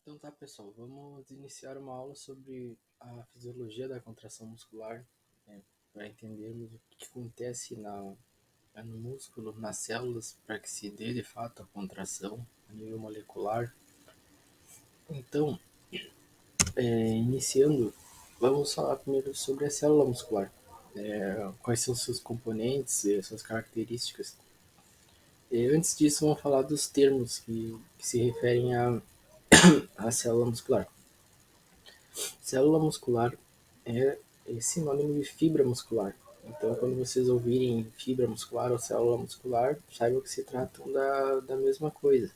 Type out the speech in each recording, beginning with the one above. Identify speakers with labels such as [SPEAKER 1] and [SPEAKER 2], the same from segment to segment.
[SPEAKER 1] Então tá, pessoal, vamos iniciar uma aula sobre a fisiologia da contração muscular, para entendermos o que acontece no músculo, nas células, para que se dê de fato a contração a nível molecular. Então, iniciando, vamos falar primeiro sobre a célula muscular, quais são seus componentes e suas características. Antes disso, vamos falar dos termos que se referem à célula muscular. Célula muscular é sinônimo de fibra muscular. Então, quando vocês ouvirem fibra muscular ou célula muscular, saibam que se tratam da mesma coisa.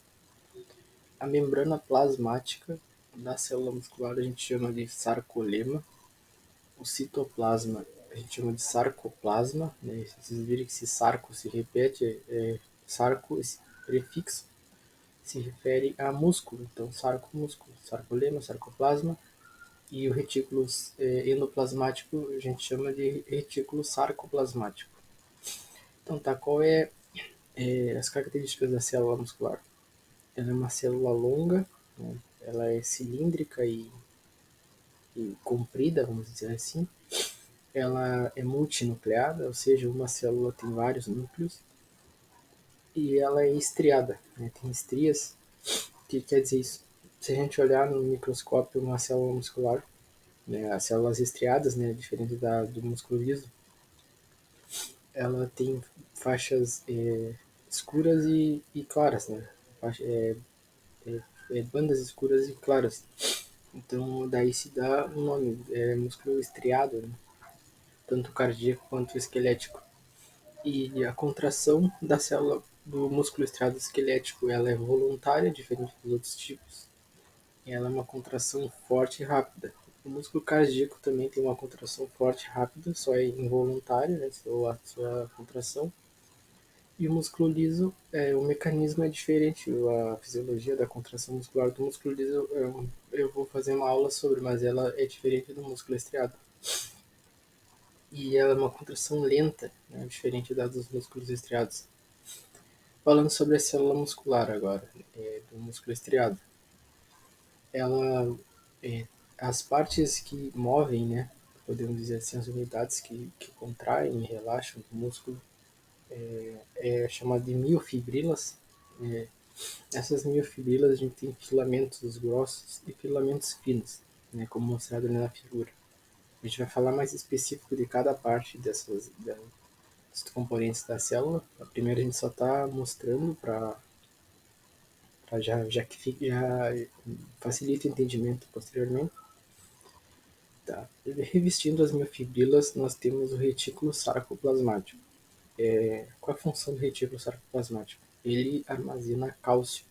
[SPEAKER 1] A membrana plasmática da célula muscular a gente chama de sarcolema. O citoplasma a gente chama de sarcoplasma. Né? Vocês viram que esse sarco se repete, sarco, esse prefixo se refere a músculo. Então, sarco, músculo, sarcolema, sarcoplasma. E o retículo endoplasmático a gente chama de retículo sarcoplasmático. Então tá, qual as características da célula muscular? Ela é uma célula longa, né? Ela é cilíndrica e comprida, vamos dizer assim. Ela é multinucleada, ou seja, uma célula tem vários núcleos. E ela é estriada, né? Tem estrias. O que quer dizer isso? Se a gente olhar no microscópio uma célula muscular, né, as células estriadas, né, diferente do músculo liso, ela tem faixas escuras e claras, né? Bandas escuras e claras. Então daí se dá o nome, músculo estriado, né? Tanto cardíaco quanto esquelético. E a contração da célula do músculo estriado esquelético, ela é voluntária, diferente dos outros tipos. E ela é uma contração forte e rápida. O músculo cardíaco também tem uma contração forte e rápida, só é involuntária, né? Sua contração. E o músculo liso, o mecanismo é diferente, a fisiologia da contração muscular do músculo liso eu vou fazer uma aula sobre, mas ela é diferente do músculo estriado. E ela é uma contração lenta, né, diferente da dos músculos estriados. Falando sobre a célula muscular agora, do músculo estriado. Ela, as partes que movem, né, podemos dizer assim, as unidades que contraem e relaxam o músculo, é chamada de miofibrilas. Essas miofibrilas a gente tem filamentos grossos e filamentos finos, né, como mostrado na figura. A gente vai falar mais específico de cada parte dos componentes da célula. A primeira a gente só está mostrando para já facilita o entendimento posteriormente. Tá. Revestindo as miofibrilas, nós temos o retículo sarcoplasmático. Qual a função do retículo sarcoplasmático? Ele armazena cálcio.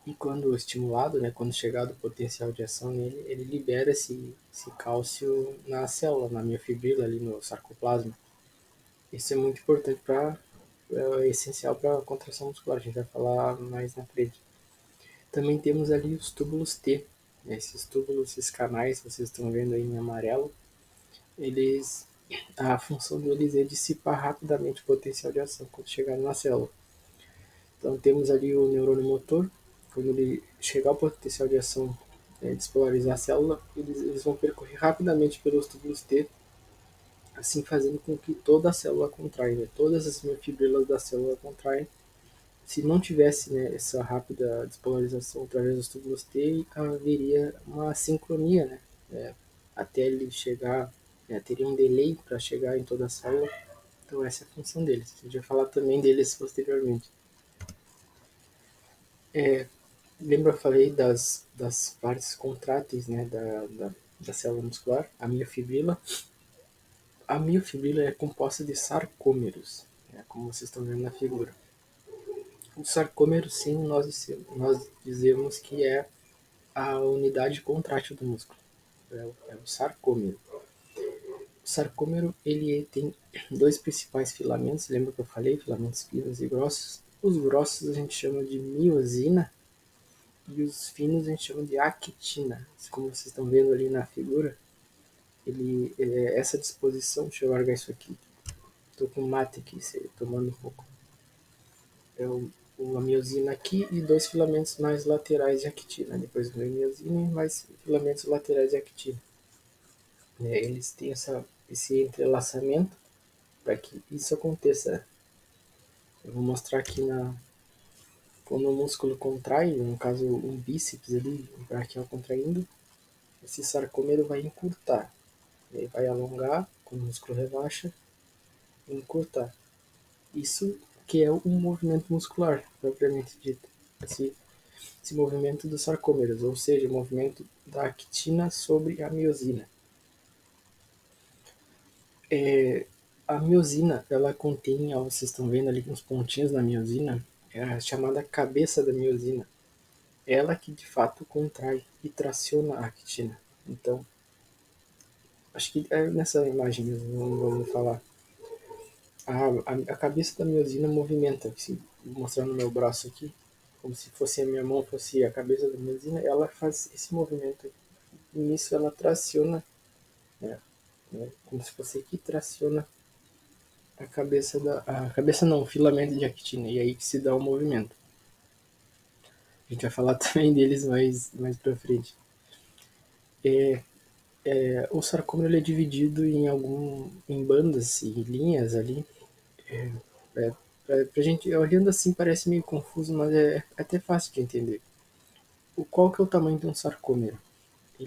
[SPEAKER 1] E quando estimulado, né, quando chegar do potencial de ação nele, ele libera esse cálcio na célula, na miofibrila, ali no sarcoplasma. Isso é muito importante é essencial para a contração muscular, a gente vai falar mais na frente. Também temos ali os túbulos T, né, esses túbulos, esses canais, vocês estão vendo aí em amarelo, a função deles é dissipar rapidamente o potencial de ação quando chegar na célula. Então temos ali o neurônio motor, quando ele chegar ao potencial de ação, despolarizar a célula, eles vão percorrer rapidamente pelos túbulos T, assim fazendo com que toda a célula contraia, né? Todas as miofibrilas da célula contraem. Se não tivesse, né, essa rápida despolarização através dos túbulos T, haveria uma sincronia, né? Até ele chegar, teria um delay para chegar em toda a célula. Então essa é a função deles. A gente vai falar também deles posteriormente. Lembra eu falei das partes contráteis, né, da célula muscular, a miofibrila. A miofibrila é composta de sarcômeros, né, como vocês estão vendo na figura. O sarcômero, sim, nós dizemos que é a unidade contrátil do músculo. É o sarcômero. O sarcômero ele tem dois principais filamentos, lembra que eu falei? Filamentos finos e grossos. Os grossos a gente chama de miosina e os finos a gente chama de actina. Como vocês estão vendo ali na figura, essa disposição, deixa eu largar isso aqui. Estou com mate aqui, tomando um pouco. uma miosina aqui e dois filamentos mais laterais de actina. Depois uma miosina e mais filamentos laterais de actina. Eles têm esse entrelaçamento para que isso aconteça. Eu vou mostrar aqui quando o músculo contrai, no caso um bíceps ali, o braquial contraindo, esse sarcômero vai encurtar. Ele vai alongar, quando o músculo relaxa, e encurtar. Isso que é um movimento muscular, propriamente dito. Esse movimento dos sarcômeros, ou seja, o movimento da actina sobre a miosina. A miosina, ela contém, ó, vocês estão vendo ali uns pontinhos na miosina, é a chamada cabeça da miosina. Ela que de fato contrai e traciona a actina. Então, acho que é nessa imagem mesmo, vamos falar. A cabeça da miosina movimenta, se mostrar no meu braço aqui, como se fosse a minha mão, fosse a cabeça da miosina, ela faz esse movimento. E nisso ela traciona, né, como se fosse aqui, traciona a cabeça não, o filamento de actina, e aí que se dá o movimento. A gente vai falar também deles mais pra frente. O sarcômero ele é dividido em bandas e linhas ali. É, pra gente, olhando assim parece meio confuso, mas é até fácil de entender. Qual que é o tamanho de um sarcômero? A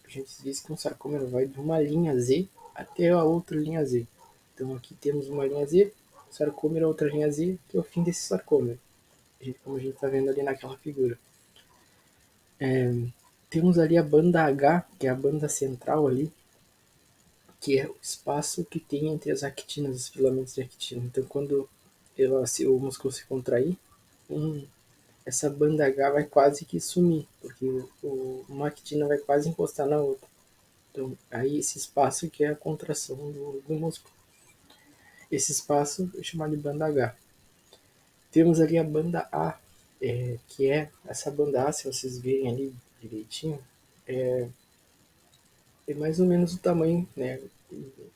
[SPEAKER 1] gente diz que um sarcômero vai de uma linha Z até a outra linha Z. Então aqui temos uma linha Z, sarcômero, outra linha Z, que é o fim desse sarcômero, como a gente está vendo ali naquela figura. Temos ali a banda H, que é a banda central ali, que é o espaço que tem entre as actinas, os filamentos de actina. Então, quando o músculo se contrair, essa banda H vai quase que sumir, porque uma actina vai quase encostar na outra. Então, aí esse espaço que é a contração do músculo. Esse espaço é chamado de banda H. Temos ali a banda A, que é essa banda A, se vocês verem ali direitinho, é mais ou menos o tamanho, né,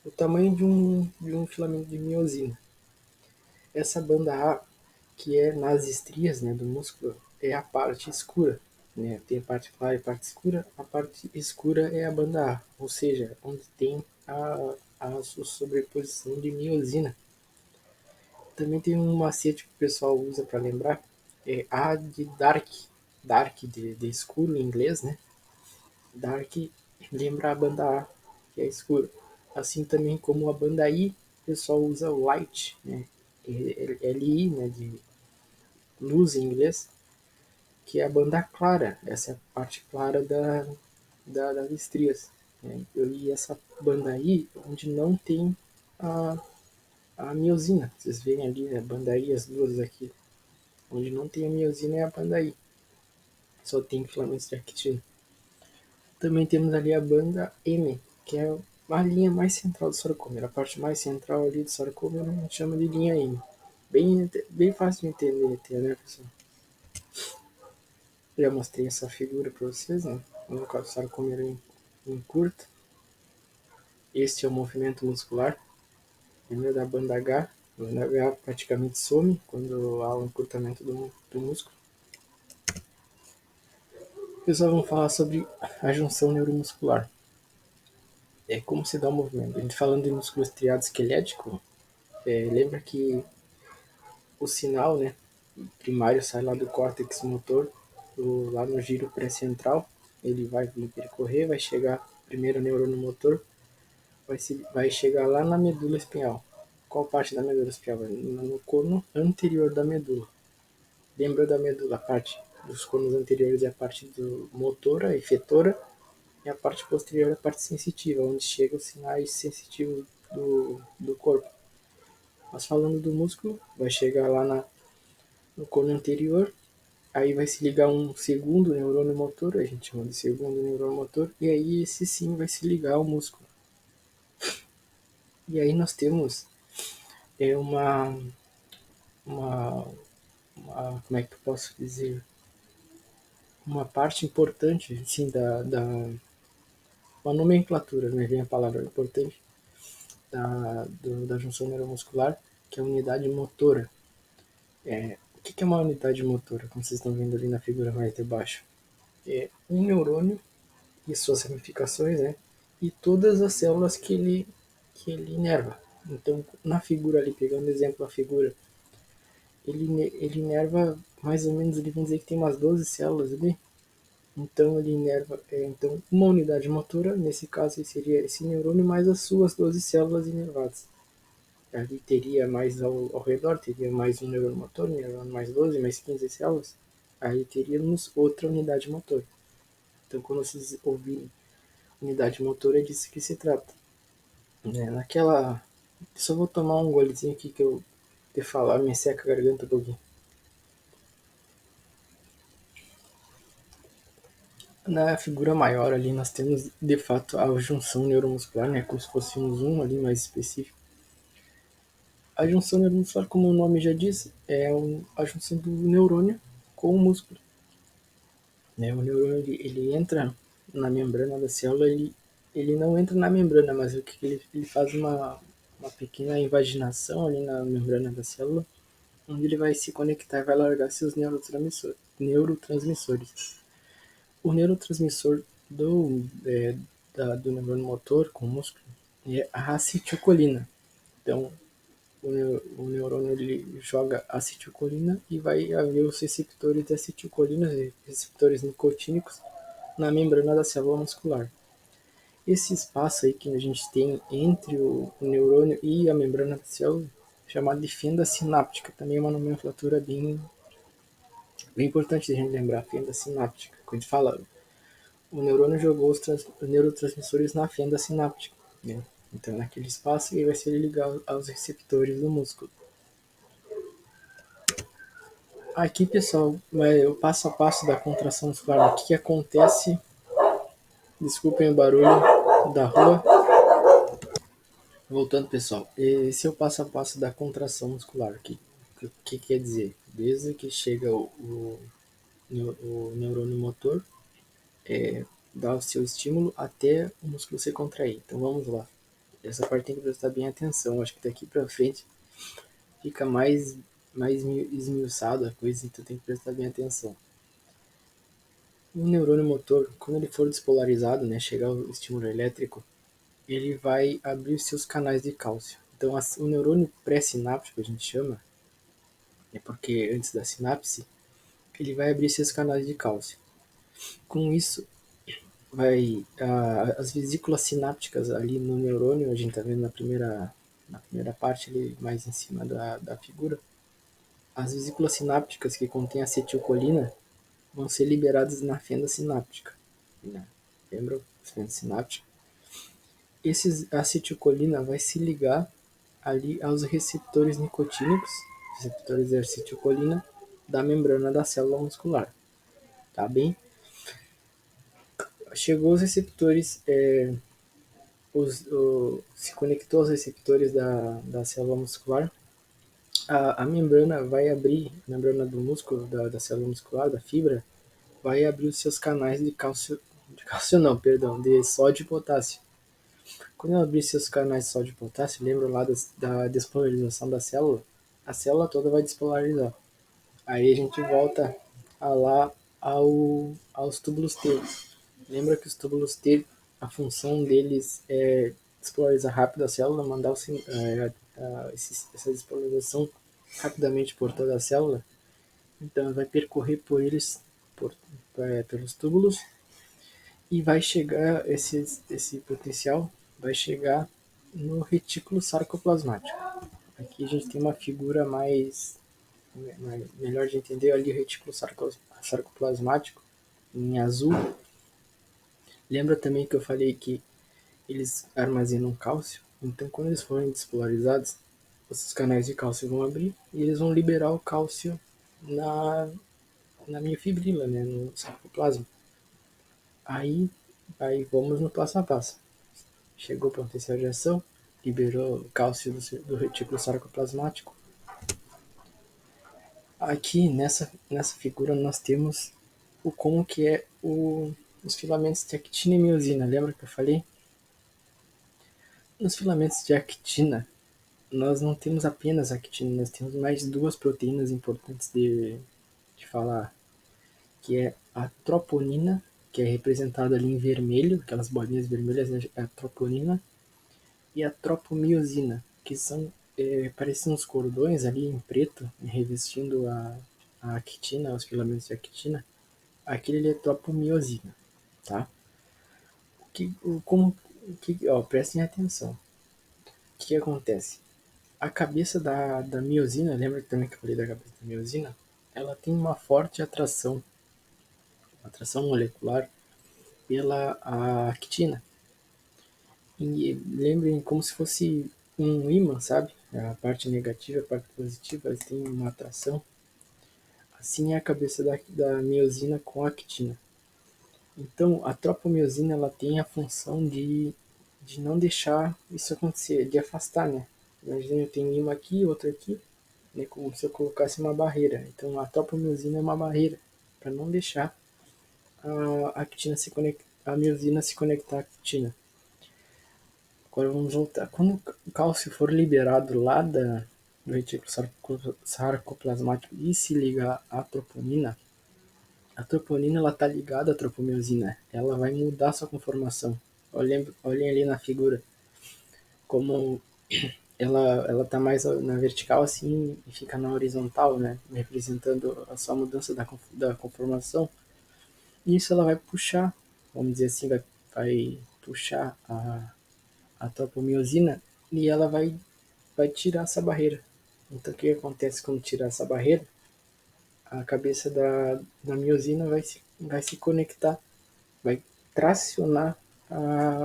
[SPEAKER 1] o tamanho de um filamento de miosina. Essa banda A, que é nas estrias, né, do músculo, é a parte escura. Né? Tem a parte clara e a parte escura. A parte escura é a banda A, ou seja, onde tem a sobreposição de miosina. Também tem um macete que o pessoal usa para lembrar, é A de dark, dark de escuro em inglês, né? Dark lembra a banda A, que é escuro. Assim também como a banda I, o pessoal usa o light, né? LI, né? De luz em inglês, que é a banda clara, essa é a parte clara das estrias. Né? E essa banda I, onde não tem a miosina. Vocês veem ali, né? A banda I, as duas aqui. Onde não tem a miosina é a banda I. Só tem filamentos de actina. Também temos ali a banda M, que é a linha mais central do sarcômero. A parte mais central ali do sarcômero a gente chama de linha M. Bem fácil de entender até, né, pessoal? Já mostrei essa figura para vocês, né? No caso, o sarcômero em curto. Este é o movimento muscular. Lembra da banda H? A banda H praticamente some quando há um encurtamento do músculo. Pessoal, vamos falar sobre a junção neuromuscular. É como se dá o movimento. A gente falando de músculo estriado esquelético, lembra que o sinal, né, primário sai lá do córtex motor, lá no giro pré-central, ele vai percorrer, vai chegar primeiro no neurônio motor, vai chegar lá na medula espinhal. Qual parte da medula espinhal? No cono anterior da medula. Lembra da medula? A parte dos conos anteriores é a parte do motora, efetora, e a parte posterior é a parte sensitiva, onde chegam os sinais sensitivos do corpo. Mas falando do músculo, vai chegar lá no cono anterior, aí vai se ligar um segundo neurônio motor, a gente chama de segundo neurônio motor, e aí esse sim vai se ligar ao músculo. E aí nós temos uma, como é que eu posso dizer, uma parte importante, assim, uma nomenclatura, me vem a palavra importante, da junção neuromuscular, que é a unidade motora. que é uma unidade motora, como vocês estão vendo ali na figura mais de baixo? É um neurônio e suas ramificações, né? E todas as células que ele inerva. Então, na figura ali, pegando exemplo a figura, ele inerva mais ou menos, ele vem dizer que tem umas 12 células ali. Então, ele inerva, então, uma unidade motora, nesse caso seria esse neurônio mais as suas 12 células inervadas. Ali teria mais ao redor, teria mais um neurônio motor, neurônio mais 12 mais 15 células. Aí teríamos outra unidade motor. Então, quando vocês ouvirem unidade motor, é disso que se trata. Naquela. Só vou tomar um golezinho aqui que eu de falar me seca a garganta um pouquinho. Na figura maior ali nós temos de fato a junção neuromuscular, né, como se fosse um zoom ali mais específico. A junção neuromuscular, como o nome já diz, é a junção do neurônio com o músculo. O neurônio ele entra na membrana da célula, ele não entra na membrana, mas o que ele faz uma pequena invaginação ali na membrana da célula, onde ele vai se conectar e vai largar seus neurotransmissores. O neurotransmissor do neurônio motor com o músculo é a acetilcolina. Então, o neurônio ele joga acetilcolina e vai haver os receptores de acetilcolina, receptores nicotínicos, na membrana da célula muscular. Esse espaço aí que a gente tem entre o neurônio e a membrana da célula, chamado de fenda sináptica, também é uma nomenclatura bem importante de a gente lembrar, fenda sináptica. Quando a gente fala, o neurônio jogou os neurotransmissores na fenda sináptica, né? Então, naquele espaço, ele vai ser ligado aos receptores do músculo. Aqui, pessoal, o passo a passo da contração muscular. O que acontece? Desculpem o barulho da rua. Voltando, pessoal. Esse é o passo a passo da contração muscular. O que quer dizer? Desde que chega o neurônio motor, dá o seu estímulo até o músculo se contrair. Então vamos lá. Essa parte tem que prestar bem atenção. Acho que daqui para frente fica mais esmiuçado a coisa, então tem que prestar bem atenção. O neurônio motor, quando ele for despolarizado, né, chegar ao estímulo elétrico, ele vai abrir seus canais de cálcio. Então, o neurônio pré-sináptico, a gente chama, é porque antes da sinapse, ele vai abrir seus canais de cálcio. Com isso, as vesículas sinápticas ali no neurônio, a gente está vendo na primeira parte ali, mais em cima da figura, as vesículas sinápticas que contêm acetilcolina vão ser liberadas na fenda sináptica. Né? Lembram? Fenda sináptica. A acetilcolina vai se ligar ali aos receptores nicotínicos, receptores de acetilcolina, da membrana da célula muscular. Tá bem? Chegou os receptores, se conectou aos receptores da célula muscular, a membrana vai abrir, a membrana do músculo, da célula muscular, da fibra, vai abrir os seus canais de cálcio não, perdão, de sódio e potássio. Quando ela abrir seus canais de sódio e potássio, lembra lá da despolarização da célula? A célula toda vai despolarizar. Aí a gente volta lá aos túbulos T. Lembra que os túbulos T, a função deles é despolarizar rápido a célula, mandar essa despolarização rapidamente por toda a célula. Então vai percorrer por eles, pelos túbulos, e vai chegar, esse potencial vai chegar no retículo sarcoplasmático. Aqui a gente tem uma figura melhor de entender ali, o retículo sarcoplasmático em azul. Lembra também que eu falei que eles armazenam cálcio? Então, quando eles forem despolarizados, os canais de cálcio vão abrir e eles vão liberar o cálcio na miofibrila, né, no sarcoplasma. Aí vamos no passo a passo. Chegou o potencial de ação, liberou o cálcio do retículo sarcoplasmático. Aqui nessa figura nós temos como que é os filamentos de actina e miosina. Lembra que eu falei? Nos filamentos de actina nós não temos apenas actina, nós temos mais duas proteínas importantes de falar, que é a troponina, que é representada ali em vermelho, aquelas bolinhas vermelhas é a troponina, e a tropomiosina, que são parecem uns cordões ali em preto, revestindo a actina, os filamentos de actina. Aquele é tropomiosina, tá? Prestem atenção. O que acontece? A cabeça da miosina, lembra também que eu falei da cabeça da miosina? Ela tem uma forte atração molecular pela actina. E lembrem como se fosse um ímã, sabe? A parte negativa e a parte positiva, eles têm uma atração. Assim é a cabeça da miosina com a actina. Então, a tropomiosina ela tem a função de não deixar isso acontecer, de afastar, né? Imagina, eu tenho uma aqui, outra aqui, né? Como se eu colocasse uma barreira. Então, a tropomiosina é uma barreira para não deixar a actina a miosina se conectar à actina. Agora vamos voltar. Quando o cálcio for liberado lá do retículo sarcoplasmático e se ligar à troponina, a troponina ela está ligada à tropomiosina. Ela vai mudar sua conformação. Olhem ali na figura como ela está mais na vertical assim e fica na horizontal, né? Representando a sua mudança da conformação. E isso ela vai puxar, vamos dizer assim, vai puxar a tropomiosina e ela vai tirar essa barreira. Então, o que acontece quando tirar essa barreira? A cabeça da miosina vai se conectar, vai tracionar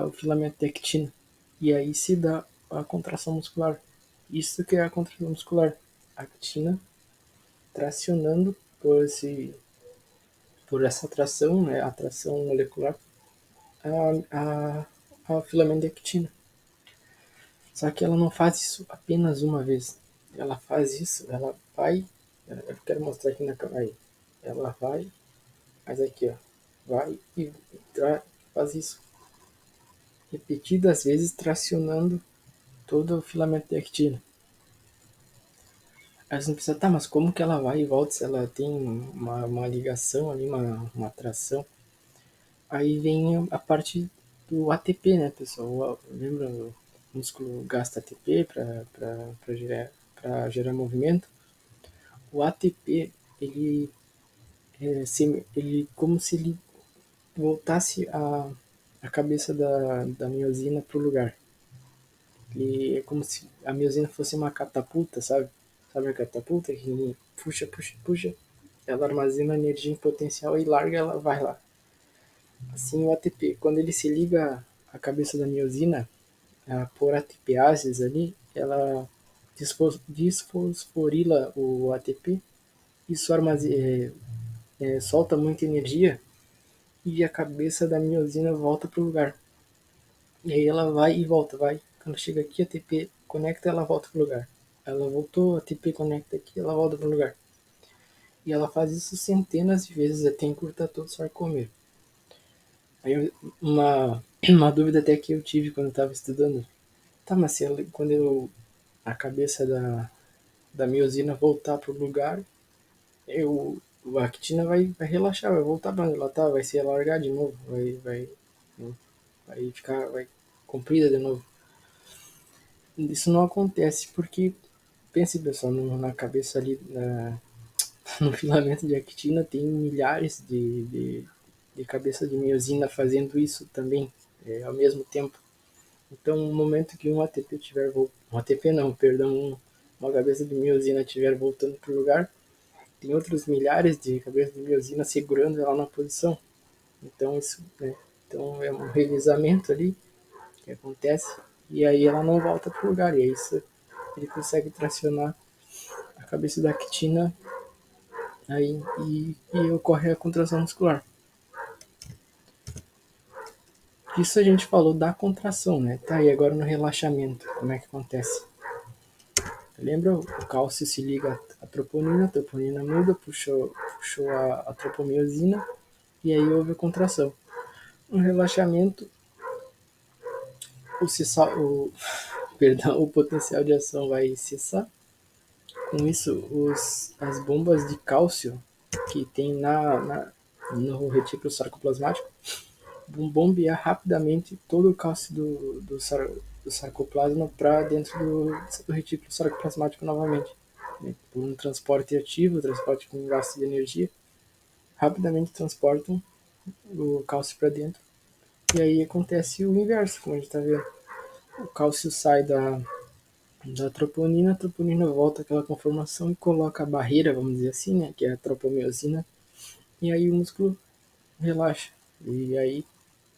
[SPEAKER 1] o filamento de actina. E aí se dá a contração muscular. Isso que é a contração muscular. A actina tracionando por essa atração, né, atração molecular, a filamento de actina. Só que ela não faz isso apenas uma vez. Ela faz isso, ela vai. Eu quero mostrar aqui na câmera. Ela vai, mas aqui, ó. Vai e faz isso repetidas vezes, tracionando todo o filamento de actina. Aí você não precisa, tá, mas como que ela vai e volta se ela tem uma ligação ali, uma atração? Aí vem a parte do ATP, né, pessoal? Lembra, o músculo gasta ATP para gerar movimento. O ATP, ele como se ele voltasse a cabeça da miosina para o lugar. E é como se a miosina fosse uma catapulta, sabe? Sabe a catapulta que puxa, puxa, puxa, ela armazena energia em potencial e larga, ela vai lá. Assim o ATP, quando ele se liga à cabeça da miosina, por ATPases ali, ela desfosforila o ATP, isso solta muita energia e a cabeça da miosina volta para o lugar. E aí ela vai e volta, vai. Quando chega aqui, a ATP conecta, ela volta para o lugar. Ela voltou, a ATP conecta aqui, ela volta para o lugar. E ela faz isso centenas de vezes até encurtar todo o sarcômero. Aí uma dúvida até que eu tive quando eu estava estudando. Tá, mas se a cabeça da miosina voltar para o lugar, a actina vai relaxar, vai voltar para onde ela tá, vai se alargar de novo, vai ficar, vai comprida de novo. Isso não acontece porque, pense pessoal, na cabeça ali, no filamento de actina tem milhares de cabeças de miosina fazendo isso também, ao mesmo tempo. Então, no momento que um ATP tiver um ATP não, perdão, uma cabeça de miosina estiver voltando para o lugar, tem outros milhares de cabeças de miosina segurando ela na posição. Então, isso, né? Então, é um revezamento ali que acontece e aí ela não volta para o lugar. E é isso ele consegue tracionar a cabeça da actina aí, e ocorre a contração muscular. Isso a gente falou da contração, né? Tá, e agora no relaxamento, como é que acontece? Lembra? O cálcio se liga à troponina, a troponina muda, puxou a tropomiosina e aí houve a contração. No relaxamento, o perdão, o potencial de ação vai cessar. Com isso, as bombas de cálcio que tem no retículo sarcoplasmático vão bombear rapidamente todo o cálcio do sarcoplasma para dentro do retículo sarcoplasmático novamente. Né? Por um transporte ativo, transporte com gasto de energia, rapidamente transportam o cálcio para dentro. E aí acontece o inverso, como a gente está vendo. O cálcio sai da troponina, a troponina volta àquela conformação e coloca a barreira, vamos dizer assim, né, que é a tropomiosina, e aí o músculo relaxa. E aí,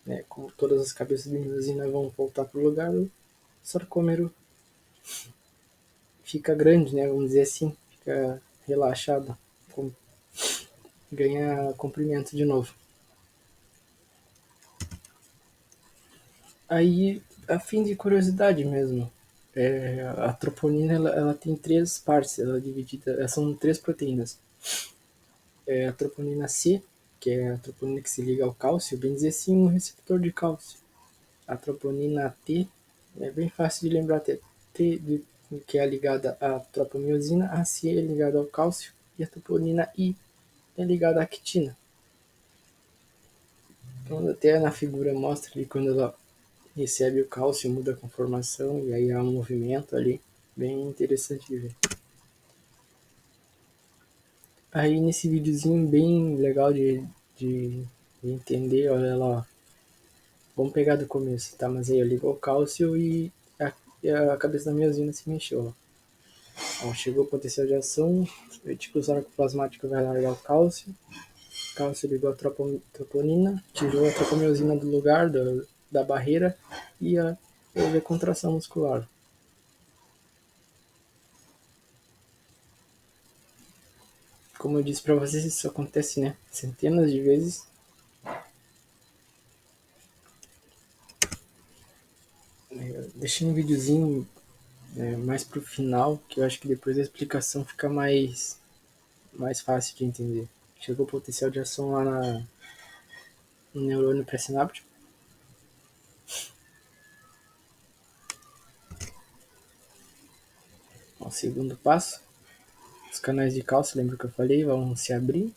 [SPEAKER 1] né, como todas as cabeças de miosina vão voltar para o lugar, o sarcômero fica grande, né, vamos dizer assim, fica relaxado, ganha comprimento de novo. Aí, a fim de curiosidade mesmo, a troponina ela tem três partes, ela é dividida, são três proteínas. A troponina C, que é a troponina que se liga ao cálcio, bem dizer assim, um receptor de cálcio. A troponina T é bem fácil de lembrar, que é ligada à tropomiosina, a C é ligada ao cálcio e a troponina I é ligada à actina. Então, até na figura mostra ali quando ela recebe o cálcio, muda a conformação e aí há um movimento ali, bem interessante de ver. Aí nesse videozinho bem legal de entender, olha lá, vamos pegar do começo, tá? Mas aí eu ligo o cálcio e a cabeça da miosina se mexeu. Ó, chegou o potencial de ação, o retículo sarcoplasmático vai largar o cálcio ligou a troponina, tirou a tropomiosina do lugar da barreira e houve a contração muscular. Como eu disse para vocês, isso acontece, né, centenas de vezes. Deixei um videozinho mais pro final, que eu acho que depois a explicação fica mais fácil de entender. Chegou o potencial de ação lá no neurônio pré-sináptico. O segundo passo, os canais de cálcio, lembra que eu falei, vão se abrir.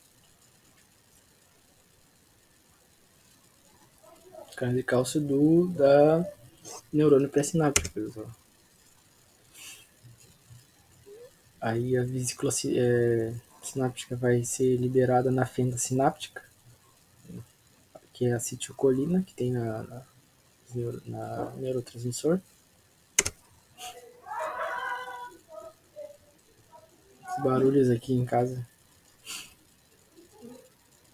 [SPEAKER 1] Os canais de cálcio da neurônio pré-sináptico, pessoal. Aí a vesícula sináptica vai ser liberada na fenda sináptica, que é a acetilcolina, que tem na neurotransmissor. Os barulhos aqui em casa.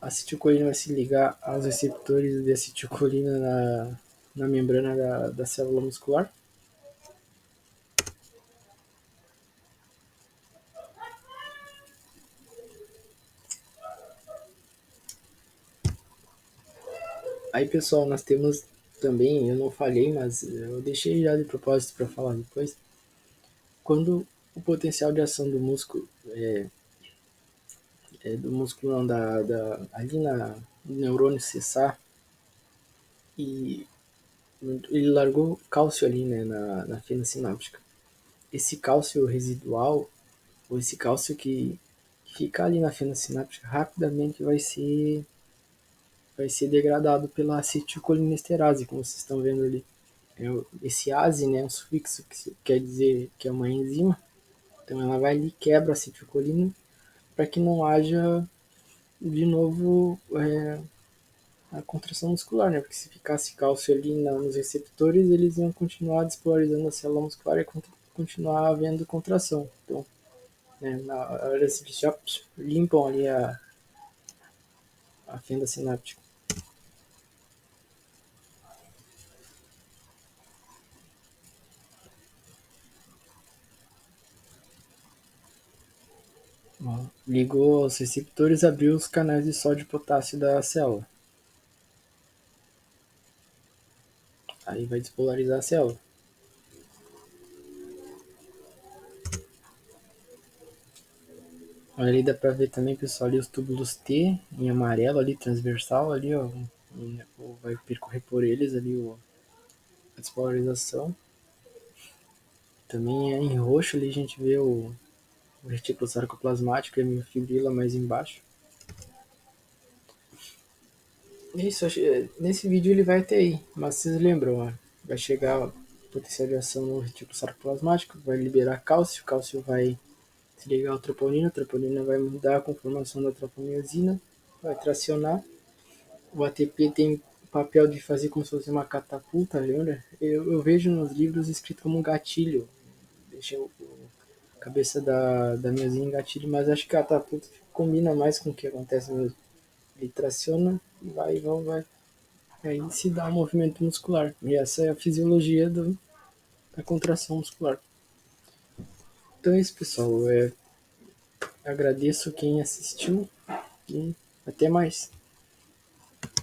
[SPEAKER 1] A acetilcolina vai se ligar aos receptores de acetilcolina na membrana da célula muscular. Aí, pessoal, nós temos também, eu não falei, mas eu deixei já de propósito para falar depois, quando o potencial de ação do músculo, do músculo não, ali no neurônio cessar, e ele largou cálcio ali, né, na fenda sináptica. Esse cálcio residual, ou esse cálcio que ficar ali na fenda sináptica, rapidamente vai ser degradado pela acetilcolinesterase, como vocês estão vendo ali. Esse ase, né, é um sufixo que quer dizer que é uma enzima. Então ela vai ali e quebra a acetilcolina para que não haja de novo a contração muscular, né? Porque se ficasse cálcio ali nos receptores, eles iam continuar despolarizando a célula muscular e continuar havendo contração. Então, né, na hora eles já limpam ali a fenda sináptica. Ligou aos receptores, abriu os canais de sódio e potássio da célula. Aí vai despolarizar a célula. Ali dá pra ver também, pessoal, ali os túbulos T em amarelo ali, transversal ali, ó. Vai percorrer por eles ali a despolarização. Também em roxo ali a gente vê o retículo sarcoplasmático e a miofibrila mais embaixo. Isso, nesse vídeo ele vai até aí, mas vocês lembram, ó, vai chegar a potencial de ação no retículo sarcoplasmático, vai liberar cálcio, cálcio vai se ligar ao troponina, a troponina vai mudar a conformação da tropomiosina, vai tracionar. O ATP tem o papel de fazer como se fosse uma catapulta, lembra? Eu vejo nos livros escrito como um gatilho, deixa a cabeça da miosina em gatilho, mas acho que a catapulta combina mais com o que acontece mesmo. Ele traciona e vai. Aí se dá um movimento muscular. E essa é a fisiologia da contração muscular. Então é isso, pessoal. Agradeço quem assistiu e até mais.